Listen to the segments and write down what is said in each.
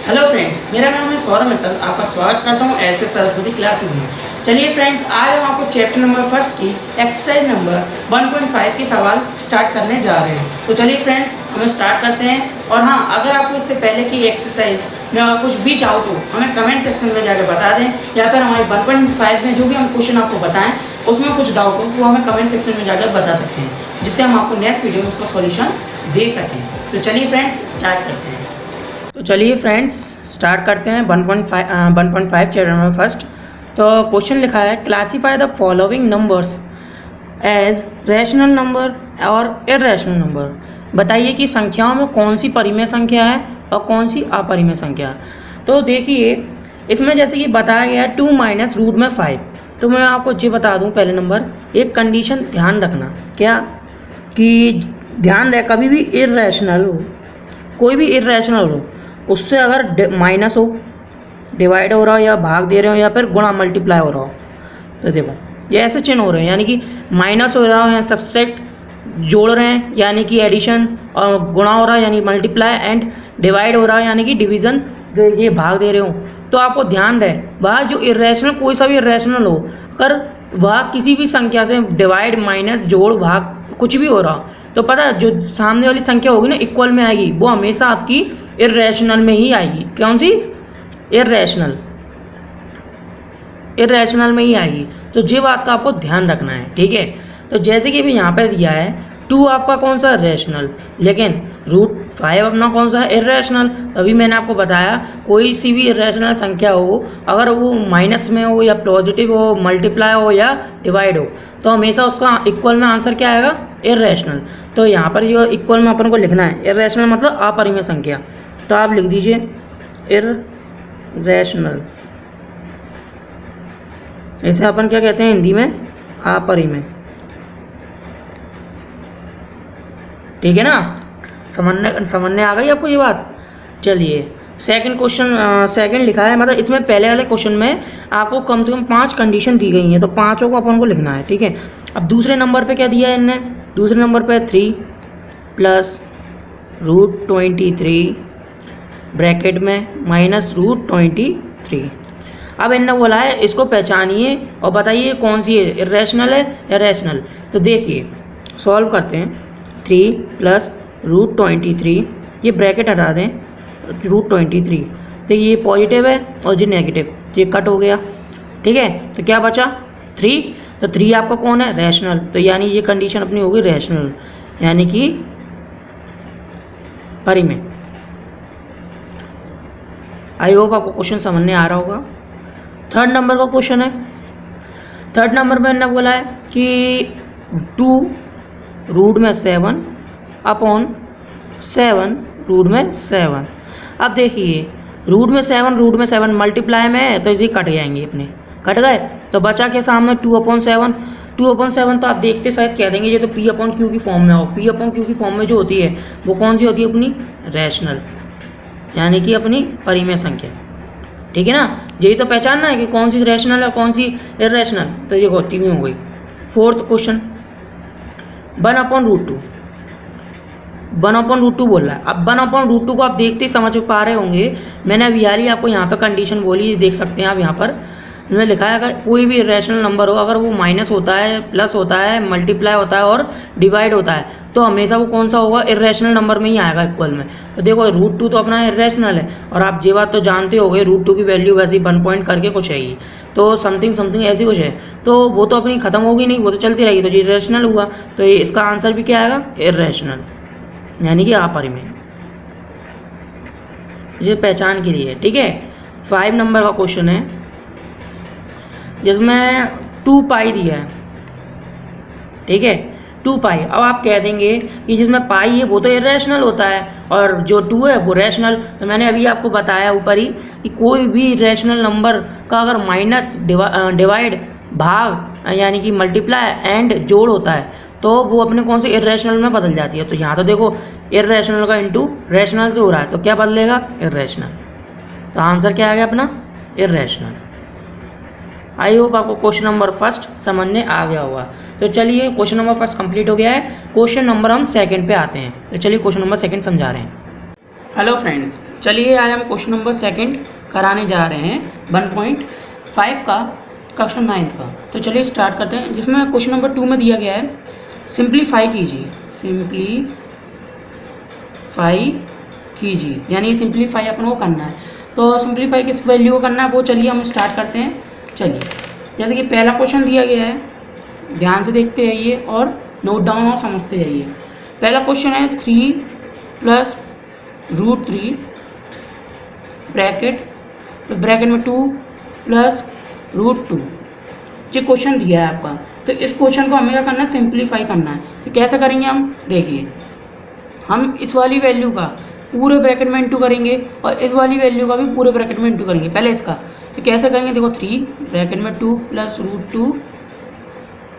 Hello friends, मेरा नाम है सौरभ मित्तल। आपका स्वागत करता हूँ ऐसे सरस्वती क्लासेस में। चलिए फ्रेंड्स, आज हम आपको चैप्टर नंबर फर्स्ट की एक्सरसाइज नंबर 1.5 के सवाल स्टार्ट करने जा रहे हैं। तो चलिए फ्रेंड्स, हमें स्टार्ट करते हैं। और हाँ, अगर आपको इससे पहले की एक्सरसाइज में अगर कुछ भी डाउट हो, हमें कमेंट सेक्शन में जाकर बता दें, या फिर हमारे 1.5 में जो भी हम क्वेश्चन आपको बताएं उसमें कुछ डाउट हो तो हमें कमेंट सेक्शन में जाकर बता सकते हैं, जिससे हम आपको नेक्स्ट वीडियो में उसका सॉल्यूशन दे सकें। तो चलिए फ्रेंड्स, स्टार्ट करते हैं। तो चलिए फ्रेंड्स, स्टार्ट करते हैं 1.5 चैप्टर नंबर फर्स्ट। तो क्वेश्चन लिखा है, classify the following numbers as rational number और इर्रेशनल नंबर। बताइए कि संख्याओं में कौन सी परिमेय संख्या है और कौन सी अपरिमेय संख्या है। तो देखिए, इसमें जैसे कि बताया गया है 2 माइनस रूट में 5। तो मैं आपको ये बता दूं, पहले नंबर एक कंडीशन ध्यान रखना, क्या कि ध्यान रहे कभी भी इर्रेशनल हो, कोई भी इर्रेशनल हो, उससे अगर माइनस हो, डिवाइड हो रहा हो या भाग दे रहे हो या फिर गुणा मल्टीप्लाई हो रहा हो, तो देखो ये ऐसे चिन्ह हो रहे हैं, यानी कि माइनस हो रहा हो या सब्सट्रैक्ट जोड़ रहे हैं यानी कि एडिशन, और गुणा हो रहा है यानी मल्टीप्लाई, एंड डिवाइड हो रहा है यानी कि डिवीज़न, ये भाग दे रहे हो। तो आपको ध्यान रहे वह जो इर्रेशनल, कोई सा भी इर्रेशनल हो, अगर वह किसी भी संख्या से डिवाइड, माइनस, जोड़, भाग कुछ भी हो रहा हो, तो पता है जो सामने वाली संख्या होगी ना इक्वल में आएगी, वो हमेशा आपकी इर्रेशनल में ही आएगी। कौन सी? इर्रेशनल में ही आएगी। तो ये बात का आपको ध्यान रखना है, ठीक है। तो जैसे कि अभी यहाँ पे दिया है 2 आपका कौन सा रैशनल, लेकिन √5 अपना कौन सा है? इर्रेशनल। अभी मैंने आपको बताया कोई सी भी इर्रेशनल संख्या हो, अगर वो माइनस में हो या पॉजिटिव हो, मल्टीप्लाई हो या डिवाइड हो, तो हमेशा उसका इक्वल में आंसर क्या आएगा? इर्रेशनल। तो यहाँ पर जो इक्वल में अपन को लिखना है, इर्रेशनल मतलब अपरिमेय संख्या, तो आप लिख दीजिए इर्रेशनल। इसे अपन क्या कहते हैं हिंदी में? अपरिमेय। ठीक है ना, समझने आ गई आपको ये बात। चलिए सेकंड क्वेश्चन, सेकंड लिखा है, मतलब इसमें पहले वाले क्वेश्चन में आपको कम से कम 5 कंडीशन दी गई हैं, तो पाँचों को अपन को लिखना है, ठीक है। अब दूसरे नंबर पे क्या दिया है इनने? दूसरे नंबर पे 3 प्लस √23 ब्रैकेट में माइनस √23। अब इनने बोला है इसको पहचानिए और बताइए कौन सी है, इर्रेशनल है या रैशनल। तो देखिए सॉल्व करते हैं। 3 प्लस √23, ये ब्रैकेट हटा दें, √23, तो ये पॉजिटिव है और ये नेगेटिव, तो ये कट हो गया, ठीक है। तो क्या बचा? 3। तो 3 आपका कौन है? रैशनल। तो यानी ये कंडीशन अपनी होगी रैशनल, यानी कि परिमेय। आई होप आपको क्वेश्चन समझने आ रहा होगा। थर्ड नंबर का क्वेश्चन है। थर्ड नंबर में मैंने बोला है कि 2 रूट में 7 अपॉन 7 रूट में 7। अब देखिए रूट में 7 मल्टीप्लाई में है, तो इसी कट जाएंगे अपने, कट गए। तो बचा के सामने 2/7। 2/7 तो आप देखते शायद कह देंगे ये तो P/Q की फॉर्म में हो। P/Q की फॉर्म में जो होती है वो कौन सी होती है? अपनी रैशनल, यानी कि अपनी परिमेय संख्या, ठीक है ना। यही तो पहचानना है कि कौन सी रैशनल है कौन सी इर्रेशनल। तो ये होती हो गई। Fourth question 1/√2। 1/√2 बोल रहा है। अब 1/√2 को आप देखते ही समझ पा रहे होंगे, मैंने अभी यार ही आपको यहाँ पे कंडीशन बोली, देख सकते हैं आप यहाँ पर में लिखा है, अगर कोई भी इर्रेशनल नंबर हो, अगर वो माइनस होता है, प्लस होता है, मल्टीप्लाई होता है और डिवाइड होता है, तो हमेशा वो कौन सा होगा? इर्रेशनल नंबर में ही आएगा, इक्वल में। तो देखो √2 तो अपना इर्रेशनल है, और आप ये बात तो जानते हो गए, √2 की वैल्यू वैसे ही 1 पॉइंट करके कुछ है ही, तो समथिंग ऐसी कुछ है, तो वो तो अपनी खत्म होगी नहीं, वो तो चलती रहेगी, तो ये इर्रेशनल हुआ। तो ये इसका आंसर भी क्या आएगा? इर्रेशनल, यानी कि अपरिमेय। ये पहचान के लिए, ठीक है। 5 नंबर का क्वेश्चन है जिसमें 2π दिया है, ठीक है। 2π, अब आप कह देंगे कि जिसमें पाई है वो तो इर्रेशनल होता है और जो 2 है वो रैशनल। तो मैंने अभी आपको बताया ऊपर ही कि कोई भी रैशनल नंबर का अगर माइनस, डिवाइड, भाग यानी कि मल्टीप्लाई एंड जोड़ होता है, तो वो अपने कौन से इर्रेशनल में बदल जाती है। तो यहाँ तो देखो इर्रेशनल का इंटू रैशनल से हो रहा है, तो क्या बदलेगा? इर्रेशनल। तो आंसर क्या आ गया अपना? इर्रेशनल। आई होप आपको क्वेश्चन नंबर फर्स्ट समझने आ गया होगा। तो चलिए क्वेश्चन नंबर फर्स्ट कंप्लीट हो गया है। क्वेश्चन नंबर हम सेकंड पे आते हैं। तो चलिए क्वेश्चन नंबर सेकंड समझा रहे हैं। हेलो फ्रेंड्स, चलिए आज हम क्वेश्चन नंबर सेकंड कराने जा रहे हैं 1.5 का क्वेश्चन 9 का। तो चलिए स्टार्ट करते हैं, जिसमें क्वेश्चन नंबर 2 में दिया गया है सिंप्लीफाई कीजिए, सिंप्लीफाई कीजिए, यानी सिंप्लीफाई अपन को करना है। तो सिंप्लीफाई किस वैल्यू को करना है वो चलिए हम स्टार्ट करते हैं। चलिए, जैसे कि पहला क्वेश्चन दिया गया है, ध्यान से देखते जाइए और नोट डाउन और समझते जाइए। पहला क्वेश्चन है 3 + √3 ब्रैकेट में 2 + √2। ये क्वेश्चन दिया है आपका। तो इस क्वेश्चन को हमें क्या करना है, सिंप्लीफाई करना है। तो कैसे करेंगे हम, देखिए, हम इस वाली वैल्यू का पूरे ब्रैकेट में इंटू करेंगे और इस वाली वैल्यू का भी पूरे ब्रैकेट में इंटू करेंगे। पहले इसका तो कैसे करेंगे, देखो 3 ब्रैकेट में 2 + √2।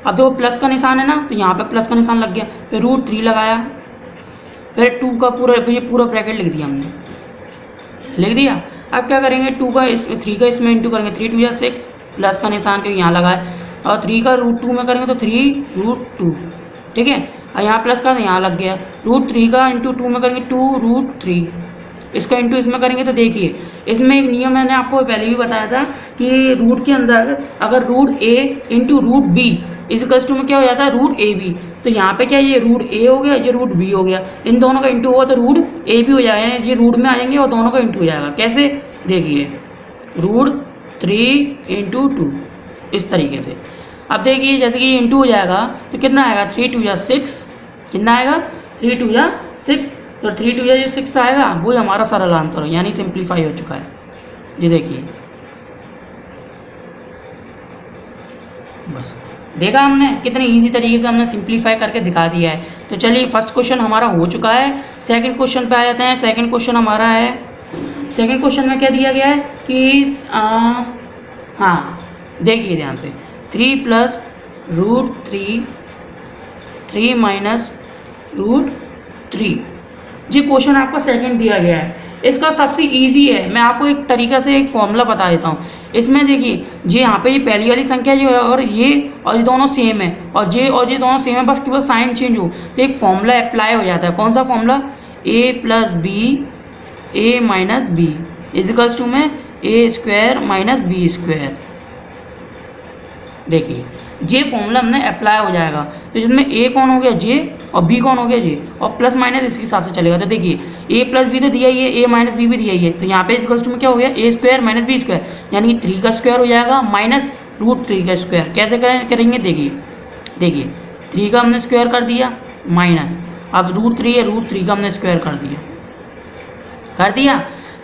अब देखो प्लस का निशान है ना, तो यहाँ पे प्लस का निशान लग गया, फिर √3 लगाया, फिर 2 का पूरा ब्रैकेट लिख दिया हमने, लिख दिया। अब क्या करेंगे, 2 का 3 का इसमें इंटू करेंगे, 3 × 2 = 6, प्लस का निशान क्योंकि यहाँ लगा है, और 3 का √2 में करेंगे तो 3√2, ठीक है। और यहाँ प्लस का यहाँ लग गया, √3 का इंटू 2 में करेंगे 2√3, इसका इंटू इसमें करेंगे। तो देखिए, इसमें एक नियम मैंने आपको पहले भी बताया था कि रूट के अंदर अगर √a into √b equals to में क्या हो जाता है, √ab। तो यहाँ पे क्या, ये √a हो गया, ये √b हो गया, इन दोनों का इंटू होगा तो √ab हो जाएगा, ये रूट में आ जाएंगे और दोनों का इंटू हो जाएगा। कैसे, देखिए, √3 × 2 इस तरीके से। अब देखिए, जैसे कि ये इंटू हो जाएगा तो कितना आएगा, 3 × 2 = 6, कितना आएगा, 3 × 2 = 6, तो 3 × 2 = 6 आएगा, वही हमारा सरल आंसर है, यानी सिंप्लीफाई हो चुका है। ये देखिए, बस देखा हमने कितने इजी तरीके से हमने सिंप्लीफाई करके दिखा दिया है। तो चलिए, फर्स्ट क्वेश्चन हमारा हो चुका है। सेकंड क्वेश्चन पे आ जाते हैं। सेकंड क्वेश्चन हमारा है, सेकंड क्वेश्चन में क्या दिया गया है कि हाँ, देखिए ध्यान से, 3 + √3 3 - √3, ये क्वेश्चन आपका सेकंड दिया गया है। इसका सबसे इजी है, मैं आपको एक तरीका से एक फॉर्मूला बता देता हूँ। इसमें देखिए, ये यहाँ पे ये पहली वाली संख्या जो है और ये दोनों सेम है, और ये दोनों सेम है, बस केवल साइन चेंज हो तो एक फॉर्मूला अप्लाई हो जाता है। कौन सा formula, a + b a - b equals to में a² - b²। देखिए, जे फॉर्मूला हमने अप्लाई हो जाएगा, तो इसमें a कौन हो गया, j, और b कौन हो गया, j, और प्लस माइनस इसके हिसाब से चलेगा। तो देखिए, a + b तो दिया ही है, a - b भी दिया ही है, तो यहाँ पे इक्वल्स टू में क्या हो गया, a² - b², यानी कि 3 का स्क्वायर हो जाएगा माइनस √3 का स्क्वायर। कैसे करेंगे, देखिए 3 का हमने स्क्वायर कर दिया माइनस, अब √3 है, √3 का हमने स्क्वायर कर दिया।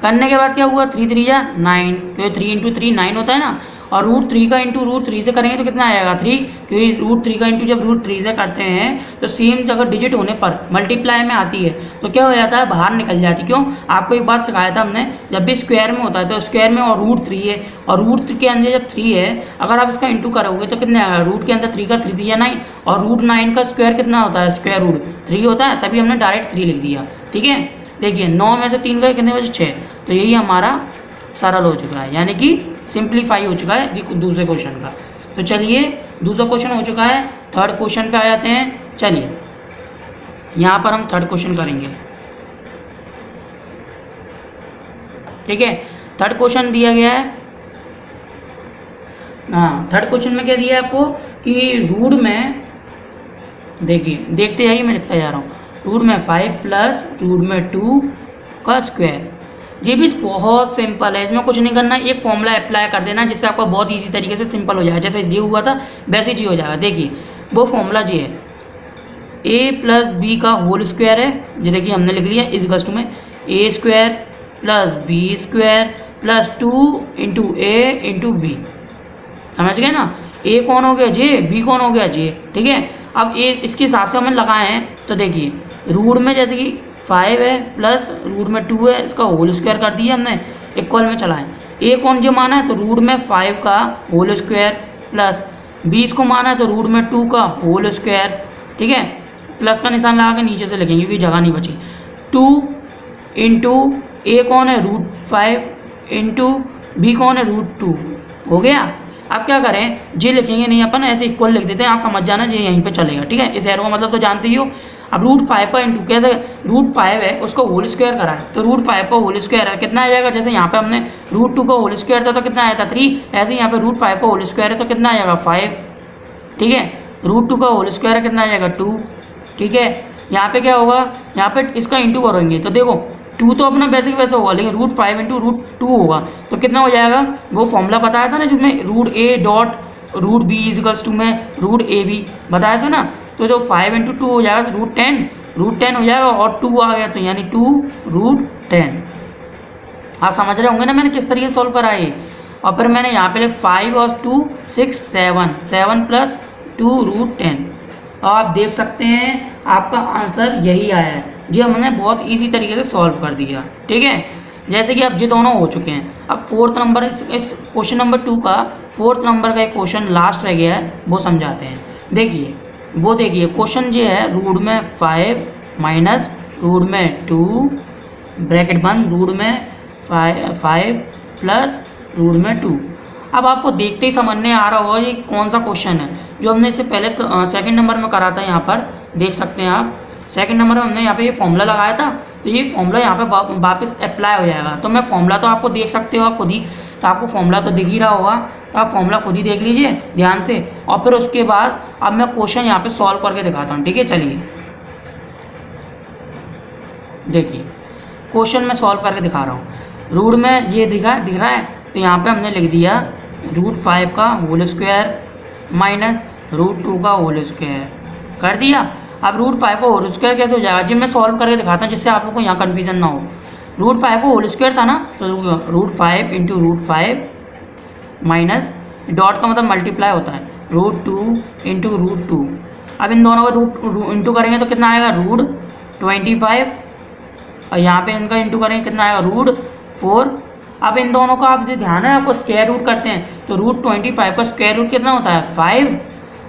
करने के बाद क्या हुआ, 3 × 3 = 9, क्योंकि 3 × 3 9 होता है ना, और √3 का इंटू √3 से करेंगे तो कितना आएगा, 3, क्योंकि √3 का इंटू जब √3 से करते हैं तो सेम जगह डिजिट होने पर मल्टीप्लाई में आती है तो क्या हो जाता है, बाहर निकल जाती है। क्यों, आपको एक बात सिखाया था हमने, जब भी स्क्वायर में होता है तो स्क्वायर में और √3 है, और √3 के अंदर जब 3 है, अगर आप इसका इंटू करोगे तो कितने आएगा, रूट के अंदर 3 का 3 × 9, और √9 का स्क्वायर कितना होता है, स्क्वायर रूट 3 होता है, तभी हमने डायरेक्ट 3 लिख दिया। ठीक है, देखिए 9 में से 3 गए, कितने बचे, 6। तो यही हमारा सरल हो चुका है, यानी कि सिंप्लीफाई हो चुका है दूसरे क्वेश्चन का। तो चलिए, दूसरा क्वेश्चन हो चुका है, थर्ड क्वेश्चन पे आ जाते हैं। चलिए, यहाँ पर हम थर्ड क्वेश्चन करेंगे। ठीक है, थर्ड क्वेश्चन दिया गया है, हाँ, थर्ड क्वेश्चन में क्या दिया है आपको कि रूट में, देखिए देखते जाइए, मैं लिखता जा रहा हूँ, रूट में 5 + रूट में 2 का स्क्वायर। ये भी बहुत सिंपल है, इसमें कुछ नहीं करना, एक फॉर्मूला अप्लाई कर देना जिससे आपका बहुत इजी तरीके से सिंपल हो जाएगा। जैसे ये हुआ था वैसे जी हो जाएगा। देखिए, वो फॉर्मूला जी है, a + b का होल स्क्वायर है, ये देखिए हमने लिख लिया, इक्वल्स टू में a² + b² + 2 × a × b। समझ गए ना, a कौन हो गया, j, b कौन हो गया, j। ठीक है, अब a इसके हिसाब से हमें लगाए हैं। तो देखिए, रूट में जैसे कि 5 है प्लस रूट में 2 है, इसका होल स्क्वायर कर दिया हमने, इक्वल में चलाएं। a कौन जो माना है, तो रूट में 5 का होल स्क्वायर प्लस 20 को माना है तो रूट में 2 का होल स्क्वायर। ठीक है, प्लस का निशान लगा के नीचे से लिखेंगे क्योंकि जगह नहीं बची। 2 × a कौन है, √5 × b कौन है, √2 हो गया। अब क्या करें, जे लिखेंगे नहीं अपन, ऐसे इक्वल लिख देते हैं, आप समझ जाना जे यहीं पे चलेगा, ठीक है। इस एरो का मतलब तो जानते ही हो। अब √5 का इंटू कैसे, √5 है उसको होल स्क्वायर करा है, तो √5 का होल स्क्वायर है कितना आ जाएगा, जैसे यहाँ पे हमने √2 का होल स्क्वायर था तो कितना आया था 3, ऐसे ही यहाँ पे √5 का होल स्क्वायर है तो कितना आ जाएगा 5, ठीक है। √2 का होल स्क्वायर है कितना आ जाएगा 2, ठीक है। यहाँ पे क्या होगा, यहाँ पे इसका इंटू करेंगे तो देखो 2 तो अपना वैसे वैसे होगा, लेकिन √5 इंटू √2 होगा तो कितना हो जाएगा, वो फॉर्मूला बताया था ना जिसमें √a dot √b equals to में √ab बताया था ना, तो जो 5 इंटू 2 हो जाएगा तो √10 हो जाएगा, और 2 आ गया तो यानी 2√10। आप समझ रहे होंगे ना मैंने किस तरीके से सॉल्व करा है। और फिर मैंने यहाँ पे 5 और 2 6 7 प्लस 2√10, और आप देख सकते हैं आपका आंसर यही आया है जी। हमने बहुत इजी तरीके से सॉल्व कर दिया, ठीक है। जैसे कि अब ये दोनों हो चुके हैं, अब फोर्थ नंबर, इस क्वेश्चन नंबर 2 का फोर्थ नंबर का एक क्वेश्चन लास्ट रह गया है, वो समझाते हैं। देखिए वो देखिए क्वेश्चन ये है, रूट में 5 माइनस रूट में 2 ब्रैकेट बंद, रूट में 5 प्लस रूट में 2। अब आपको देखते ही समझ में आ रहा होगा ये कौन सा क्वेश्चन है, जो हमने इससे पहले सेकंड नंबर में करा था। यहाँ पर देख सकते हैं आप, सेकंड नंबर में हमने यहाँ पे ये फॉर्मूला लगाया था, तो ये फॉर्मूला यहाँ पे वापस अप्लाई हो जाएगा। तो मैं फॉर्मूला तो आपको देख सकते हो आप खुद ही, तो आपको फॉर्मूला तो दिख ही रहा होगा, तो आप फॉर्मूला खुद ही देख लीजिए ध्यान से, और फिर उसके बाद अब मैं क्वेश्चन यहाँ पे सॉल्व करके दिखाता हूँ, ठीक है। चलिए देखिए क्वेश्चन मैं सॉल्व करके दिखा रहा हूँ। रूट में ये दिख रहा है, तो यहाँ पे हमने लिख दिया √5 का होल स्क्वायर माइनस √2 का होल स्क्वायर कर दिया। अब √5 का होल स्क्वायर कैसे हो जाएगा जी, मैं सॉल्व करके दिखाता हूँ जिससे आप लोगों को यहाँ कन्फ्यूजन ना हो। √5 का होल स्क्वायर था ना, तो √5 इंटू √5 माइनस डॉट का मतलब मल्टीप्लाई होता है, √2 इंटू √2। अब इन दोनों का रूट इंटू करेंगे तो कितना आएगा √25, और यहाँ पे इनका इंटू करेंगे कितना आएगा √4। अब इन दोनों का आप ध्यान है, आपको स्क्वायर रूट करते हैं तो √25 का स्क्वायर रूट कितना होता है 5,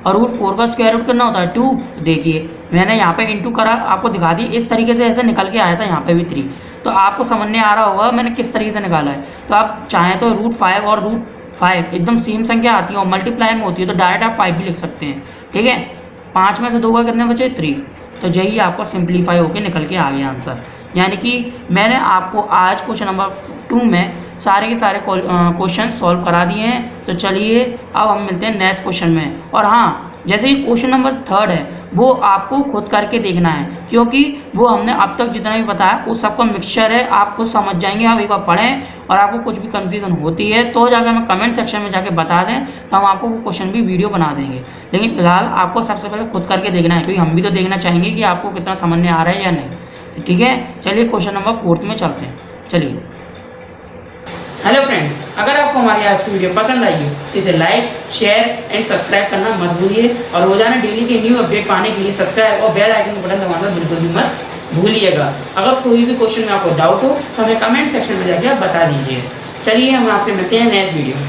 और √4 का स्क्वायर रूट कितना होता है 2। देखिए मैंने यहाँ पे इंटू करा, आपको दिखा दी, इस तरीके से ऐसे निकल के आया था यहाँ पे भी 3, तो आपको समझ में आ रहा होगा मैंने किस तरीके से निकाला है। तो आप चाहें तो √5 और √5 एकदम सेम संख्या आती है और मल्टीप्लाई में होती है, तो डायरेक्ट आप 5 भी लिख सकते हैं, ठीक है। 5 में से 2 का कितने बचे 3, तो यही आपका सिंप्लीफाई होकर निकल के आ गया आंसर। यानी कि मैंने आपको आज क्वेश्चन नंबर 2 में सारे के सारे क्वेश्चन सॉल्व करा दिए हैं। तो चलिए अब हम मिलते हैं नेक्स्ट क्वेश्चन में। और हाँ, जैसे ही क्वेश्चन नंबर 3 है वो आपको खुद करके देखना है, क्योंकि वो हमने अब तक जितना भी बताया उस सबका मिक्सचर है, आप खुद समझ जाएंगे। आप एक बार पढ़ें, और आपको कुछ भी कन्फ्यूजन होती है तो जाकर हमें कमेंट सेक्शन में जाके बता दें, तो हम आपको वो क्वेश्चन भी वीडियो बना देंगे। लेकिन फिलहाल आपको सबसे पहले खुद करके देखना है, क्योंकि हम भी तो देखना चाहेंगे कि आपको कितना समझ में आ रहा है या नहीं, ठीक है। चलिए क्वेश्चन नंबर 4 में चलते हैं, चलिए। हेलो फ्रेंड्स, अगर आपको हमारी आज की वीडियो पसंद आई हो तो इसे लाइक, शेयर एंड सब्सक्राइब करना मत भूलिए, और रोजाना डेली के न्यू अपडेट पाने के लिए सब्सक्राइब और बेल आइकन बटन दबाना बिल्कुल भी मत भूलिएगा। अगर कोई भी क्वेश्चन में आपको डाउट हो तो हमें कमेंट सेक्शन में जाके आप बता दीजिए। चलिए हम आपसे मिलते हैं नेक्स्ट वीडियो में।